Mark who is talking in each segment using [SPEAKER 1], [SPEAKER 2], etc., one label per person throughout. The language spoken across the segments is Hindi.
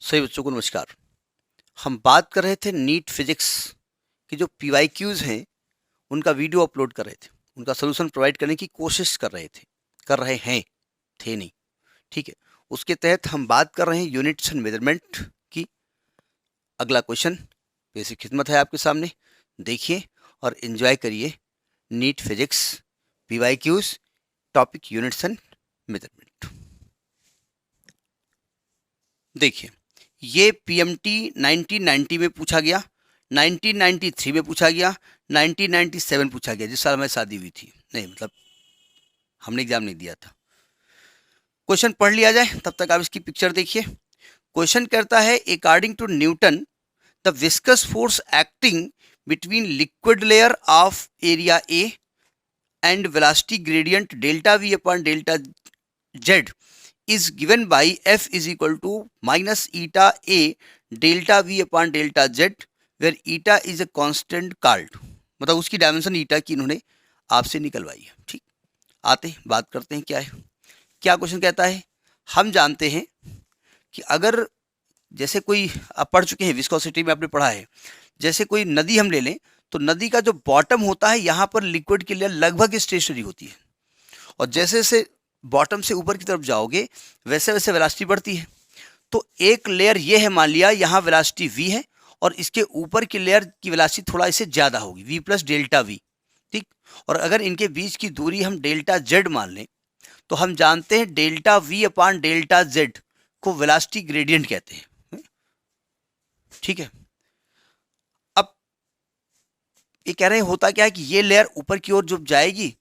[SPEAKER 1] सभी बच्चों को नमस्कार। हम बात कर रहे थे नीट फिजिक्स की जो पीवाईक्यूज हैं उनका वीडियो अपलोड कर रहे थे, उनका सोल्यूशन प्रोवाइड करने की कोशिश कर रहे हैं, थे नहीं, ठीक है। उसके तहत हम बात कर रहे हैं यूनिट्स एंड मेजरमेंट की। अगला क्वेश्चन बेसिक खिदमत है आपके सामने, देखिए और एंजॉय करिए। NEET physics PYQs topic units and measurement. देखिए, ये पीएमटी 1990 में पूछा गया, 1993 में पूछा गया, 1997 पूछा गया, जिस साल हमारी शादी हुई थी। नहीं मतलब हमने एग्जाम नहीं दिया था। क्वेश्चन पढ़ लिया जाए, तब तक आप इसकी पिक्चर देखिए। क्वेश्चन कहता है according to Newton the viscous force acting between liquid layer of area A and velocity gradient delta V upon delta Z is given by F is equal to minus eta A delta V upon delta Z where eta is a constant called, मतलब उसकी डायमेंशन ईटा की इन्होंने आपसे निकलवाई है। ठीक, आते हैं बात करते हैं क्या है। क्या क्वेश्चन कहता है, हम जानते हैं कि अगर जैसे कोई आप पढ़ चुके हैं, विस्कोसिटी में आपने पढ़ा है, जैसे कोई नदी हम ले लें तो नदी का जो बॉटम होता है यहाँ पर लिक्विड की लेयर लगभग स्टेशनरी होती है, और जैसे जैसे बॉटम से ऊपर की तरफ जाओगे वैसे वैसे वेलोसिटी बढ़ती है। तो एक लेयर ये है, मान लिया यहाँ वेलोसिटी v है और इसके ऊपर की लेयर की वेलोसिटी थोड़ा इससे ज़्यादा होगी, v प्लस डेल्टा वी। ठीक, और अगर इनके बीच की दूरी हम डेल्टा जेड मान लें तो हम जानते हैं delta V upon delta Z को वेलोसिटी ग्रेडियंट कहते हैं। ठीक है, अब ये कह रहे हैं होता क्या है कि ये लेयर ऊपर की ओर जब जाएगी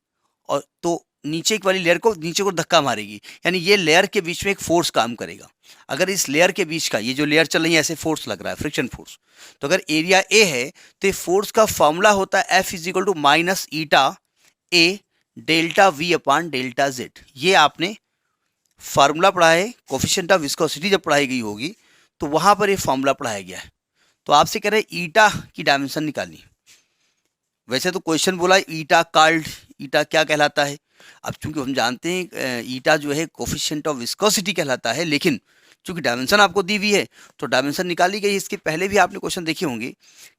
[SPEAKER 1] और तो नीचे वाली लेयर को नीचे को धक्का मारेगी, यानी ये लेयर के बीच में एक फोर्स काम करेगा। अगर इस लेयर के बीच का ये जो लेयर चल रही है ऐसे फोर्स लग रहा है, फ्रिक्शन फोर्स, तो अगर एरिया ए है तो फोर्स का फॉर्मूला होता है F is equal to minus eta A delta V upon delta Z. ये आपने फार्मूला पढ़ा है, कोफिशिएंट ऑफ विस्कोसिटी जब पढ़ाई गई होगी तो वहां पर ये फॉर्मूला पढ़ाया गया है। तो आपसे कह रहे हैं ईटा की डायमेंशन निकालनी। वैसे तो क्वेश्चन बोला ईटा कॉल्ड, ईटा क्या कहलाता है। अब चूंकि हम जानते हैं ईटा जो है कोफिशिएंट ऑफ विस्कोसिटी कहलाता है, लेकिन चूंकि डायमेंशन आपको दी हुई है तो डायमेंशन निकाली गई। इसके पहले भी आपने क्वेश्चन देखे होंगे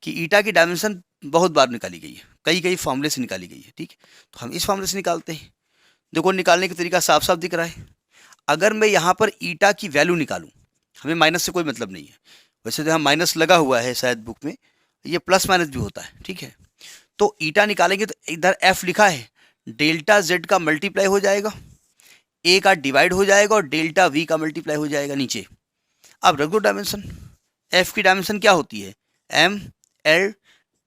[SPEAKER 1] कि ईटा की डायमेंशन बहुत बार निकाली गई है, कई कई फॉर्मूले से निकाली गई है। ठीक, तो हम इस फॉर्मूले से निकालते हैं। देखो निकालने का तरीका साफ साफ दिख रहा है। अगर मैं यहाँ पर ईटा की वैल्यू निकालूँ, हमें माइनस से कोई मतलब नहीं है, वैसे तो यहाँ माइनस लगा हुआ है शायद बुक में, ये प्लस माइनस भी होता है। ठीक है, तो ईटा निकालेंगे तो इधर एफ लिखा है, डेल्टा जेड का मल्टीप्लाई हो जाएगा, ए का डिवाइड हो जाएगा और डेल्टा वी का मल्टीप्लाई हो जाएगा नीचे। अब रख दो डायमेंशन। एफ की डायमेंशन क्या होती है, M L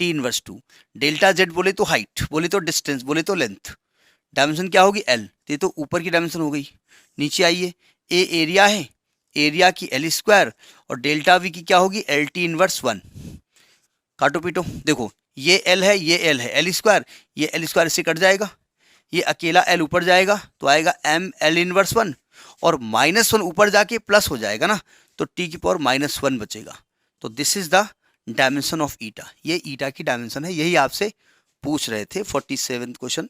[SPEAKER 1] T inverse 2। Delta Z बोले तो हाइट, बोले तो डिस्टेंस, बोले तो लेंथ, डायमेंशन क्या होगी एल, ये तो ऊपर की डायमेंशन हो गई। नीचे आइए, ए एरिया है, एरिया की एल स्क्वायर और डेल्टा वी की क्या होगी एल टी इनवर्स 1। काटो पीटो, देखो ये एल है, ये एल है, एल स्क्वायर, ये एल स्क्वायर इससे कट जाएगा, ये अकेला एल ऊपर जाएगा तो आएगा एम एल इनवर्स 1, और -1 ऊपर जाके प्लस हो जाएगा ना, तो टी की पावर -1 बचेगा। तो this is the dimension of eta, ये ईटा की डायमेंशन है। यही आपसे पूछ रहे थे 47 क्वेश्चन,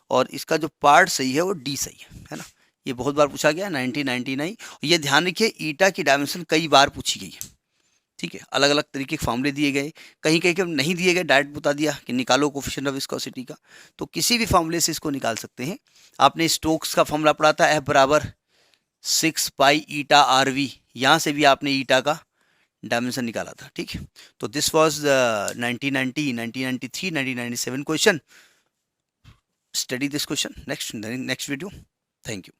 [SPEAKER 1] और इसका जो पार्ट सही है वो डी सही है ना। ये बहुत बार पूछा गया 1999। ये ध्यान रखिए ईटा की डायमेंशन कई बार पूछी गई है। ठीक है, अलग अलग तरीके के फॉर्मूले दिए गए, कहीं कहीं के नहीं दिए गए, डायरेक्ट बता दिया कि निकालो कोफिशिएंट ऑफ विस्कोसिटी का, तो किसी भी फॉर्मूले से इसको निकाल सकते हैं। आपने स्टोक्स का फॉर्मूला पढ़ा था, F बराबर 6 पाई ईटा आर वी, यहाँ से भी आपने ईटा का डायमेंशन निकाला था। ठीक है, तो this was 1990, 1993, 1997 question. Study this question next video. Thank you.